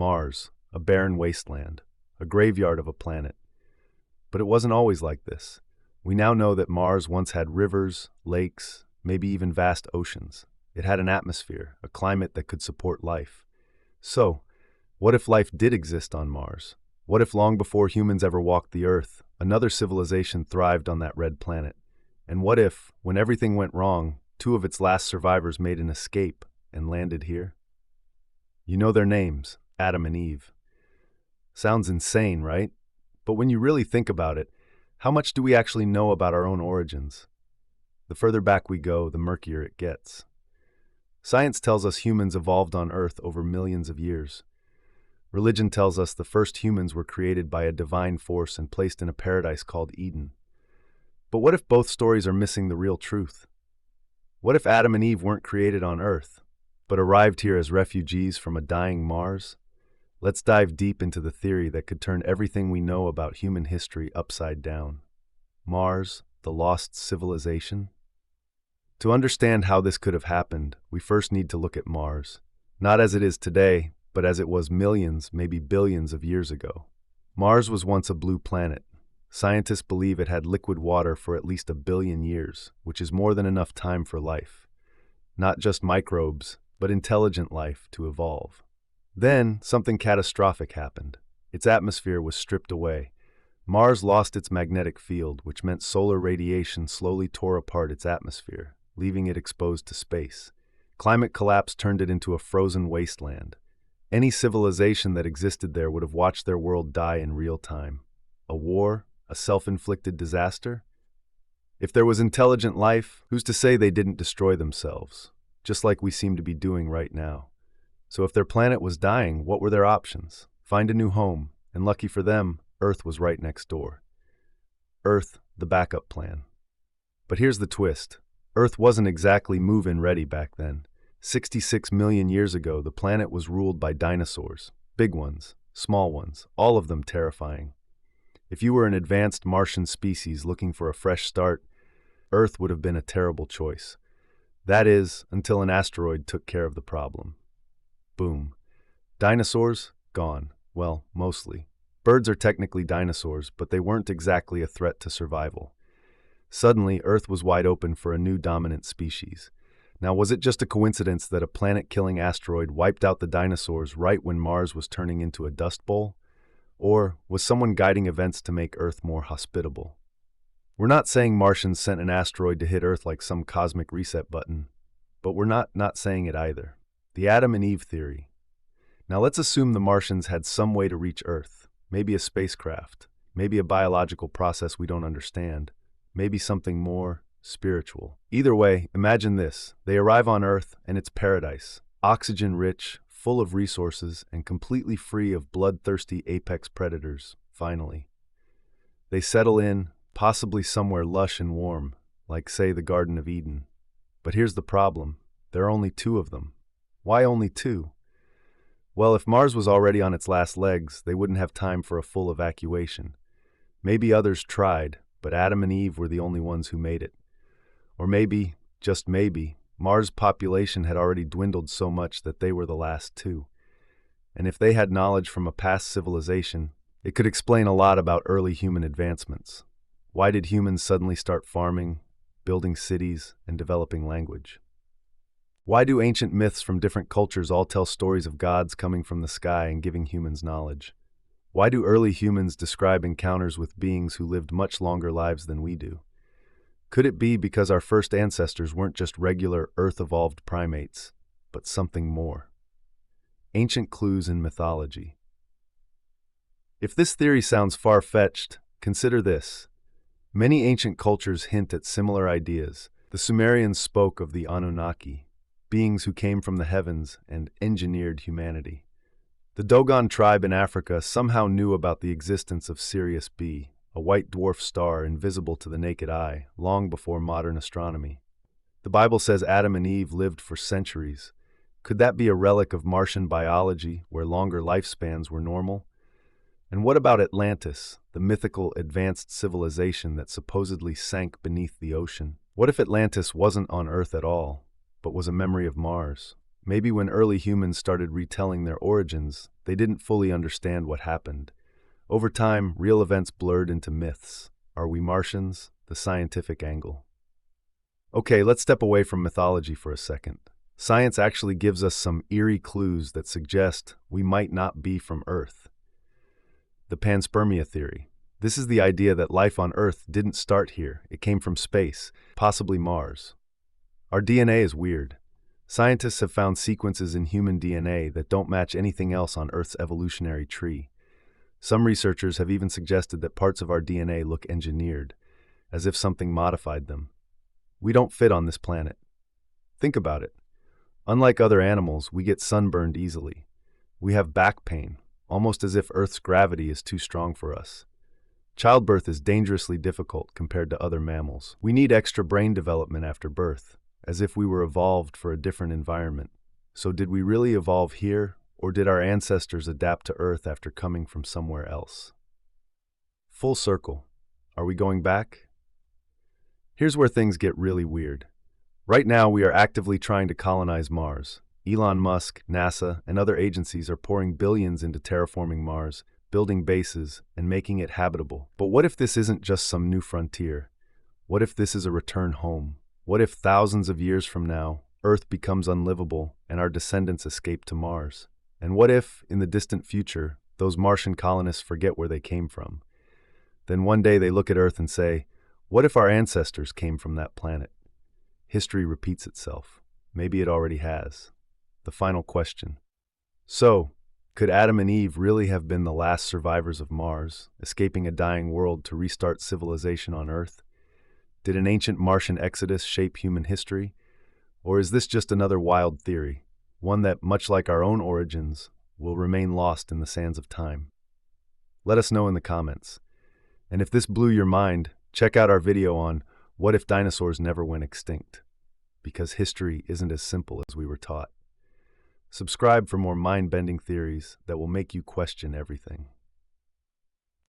Mars, a barren wasteland, a graveyard of a planet. But it wasn't always like this. We now know that Mars once had rivers, lakes, maybe even vast oceans. It had an atmosphere, a climate that could support life. So, what if life did exist on Mars? What if long before humans ever walked the Earth, another civilization thrived on that red planet? And what if, when everything went wrong, two of its last survivors made an escape and landed here? You know their names, Adam and Eve. Sounds insane, right? But when you really think about it, how much do we actually know about our own origins? The further back we go, the murkier it gets. Science tells us humans evolved on Earth over millions of years. Religion tells us the first humans were created by a divine force and placed in a paradise called Eden. But what if both stories are missing the real truth? What if Adam and Eve weren't created on Earth, but arrived here as refugees from a dying Mars? Let's dive deep into the theory that could turn everything we know about human history upside down. Mars, the lost civilization? To understand how this could have happened, we first need to look at Mars, not as it is today, but as it was millions, maybe billions of years ago. Mars was once a blue planet. Scientists believe it had liquid water for at least 1 billion years, which is more than enough time for life. Not just microbes, but intelligent life to evolve. Then, something catastrophic happened. Its atmosphere was stripped away. Mars lost its magnetic field, which meant solar radiation slowly tore apart its atmosphere, leaving it exposed to space. Climate collapse turned it into a frozen wasteland. Any civilization that existed there would have watched their world die in real time. A war? A self-inflicted disaster? If there was intelligent life, who's to say they didn't destroy themselves, just like we seem to be doing right now? So if their planet was dying, what were their options? Find a new home, and lucky for them, Earth was right next door. Earth, the backup plan. But here's the twist. Earth wasn't exactly move-in ready back then. 66 million years ago, the planet was ruled by dinosaurs. Big ones, small ones, all of them terrifying. If you were an advanced Martian species looking for a fresh start, Earth would have been a terrible choice. That is, until an asteroid took care of the problem. Boom. Dinosaurs? Gone. Well, mostly. Birds are technically dinosaurs, but they weren't exactly a threat to survival. Suddenly, Earth was wide open for a new dominant species. Now, was it just a coincidence that a planet-killing asteroid wiped out the dinosaurs right when Mars was turning into a dust bowl? Or was someone guiding events to make Earth more hospitable? We're not saying Martians sent an asteroid to hit Earth like some cosmic reset button, but we're not saying it either. The Adam and Eve theory. Now let's assume the Martians had some way to reach Earth, maybe a spacecraft, maybe a biological process we don't understand, maybe something more spiritual. Either way, imagine this. They arrive on Earth and it's paradise, oxygen-rich, full of resources, and completely free of bloodthirsty apex predators, finally. They settle in, possibly somewhere lush and warm, like, say, the Garden of Eden. But here's the problem. There are only 2 of them. Why only 2? Well, if Mars was already on its last legs, they wouldn't have time for a full evacuation. Maybe others tried, but Adam and Eve were the only ones who made it. Or maybe, just maybe, Mars' population had already dwindled so much that they were the last 2. And if they had knowledge from a past civilization, it could explain a lot about early human advancements. Why did humans suddenly start farming, building cities, and developing language? Why do ancient myths from different cultures all tell stories of gods coming from the sky and giving humans knowledge? Why do early humans describe encounters with beings who lived much longer lives than we do? Could it be because our first ancestors weren't just regular Earth-evolved primates, but something more? Ancient clues in mythology. If this theory sounds far-fetched, consider this. Many ancient cultures hint at similar ideas. The Sumerians spoke of the Anunnaki, beings who came from the heavens and engineered humanity. The Dogon tribe in Africa somehow knew about the existence of Sirius B, a white dwarf star invisible to the naked eye, long before modern astronomy. The Bible says Adam and Eve lived for centuries. Could that be a relic of Martian biology, where longer lifespans were normal? And what about Atlantis, the mythical advanced civilization that supposedly sank beneath the ocean? What if Atlantis wasn't on Earth at all, but was a memory of Mars? Maybe when early humans started retelling their origins, they didn't fully understand what happened. Over time, real events blurred into myths. Are we Martians? The scientific angle. Okay, let's step away from mythology for a second. Science actually gives us some eerie clues that suggest we might not be from Earth. The panspermia theory. This is the idea that life on Earth didn't start here. It came from space, possibly Mars. Our DNA is weird. Scientists have found sequences in human DNA that don't match anything else on Earth's evolutionary tree. Some researchers have even suggested that parts of our DNA look engineered, as if something modified them. We don't fit on this planet. Think about it. Unlike other animals, we get sunburned easily. We have back pain, almost as if Earth's gravity is too strong for us. Childbirth is dangerously difficult compared to other mammals. We need extra brain development after birth, as if we were evolved for a different environment. So did we really evolve here, or did our ancestors adapt to Earth after coming from somewhere else? Full circle. Are we going back? Here's where things get really weird. Right now, we are actively trying to colonize Mars. Elon Musk, NASA, and other agencies are pouring billions into terraforming Mars, building bases, and making it habitable. But what if this isn't just some new frontier? What if this is a return home? What if thousands of years from now, Earth becomes unlivable and our descendants escape to Mars? And what if, in the distant future, those Martian colonists forget where they came from? Then one day they look at Earth and say, what if our ancestors came from that planet? History repeats itself. Maybe it already has. The final question. So, could Adam and Eve really have been the last survivors of Mars, escaping a dying world to restart civilization on Earth? Did an ancient Martian exodus shape human history? Or is this just another wild theory, one that, much like our own origins, will remain lost in the sands of time? Let us know in the comments. And if this blew your mind, check out our video on what if dinosaurs never went extinct? Because history isn't as simple as we were taught. Subscribe for more mind-bending theories that will make you question everything.